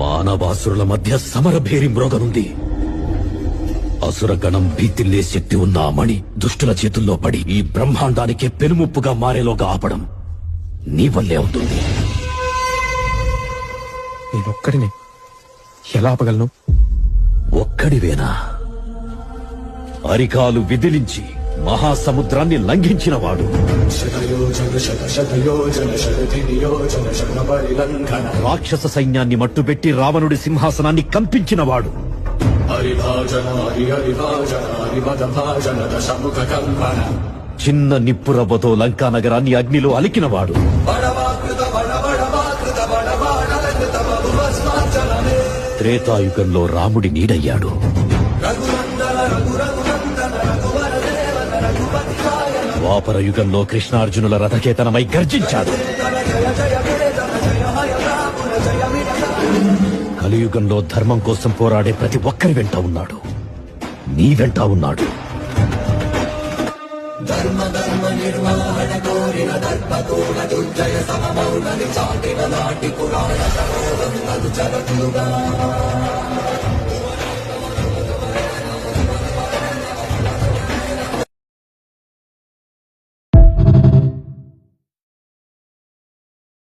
మానవాసురుల మధ్య సమరభేరి మ్రోగనుంది. అసురగణం భీతిల్లే శక్తి ఉన్న ఆ మణి దుష్టుల చేతుల్లో పడి ఈ బ్రహ్మాండానికే పెనుముప్పుగా మారేలోగా ఆపడం నీ వల్లే అవుతుంది. నేనొక్కడిని ఎలా ఆపగలను? ఒక్కడివేనా? అరికాలు విదిలించి మహాసముద్రాన్ని లంఘించినవాడు, రాక్షస సైన్యాన్ని మట్టుబెట్టి రావణుడి సింహాసనాన్ని కంపించినవాడు, చిన్న నిప్పురవ్వతో లంకా నగరాన్ని అగ్నిలో అలికినవాడు, త్రేతాయుగంలో రాముడి నీడయ్యాడు, ద్వాపర యుగంలో కృష్ణార్జునుల రథకేతనమై గర్జించాడు, కలియుగంలో ధర్మం కోసం పోరాడే ప్రతి ఒక్కరి వెంట ఉన్నాడు. నీ వెంట ఉన్నాడు. ధర్మ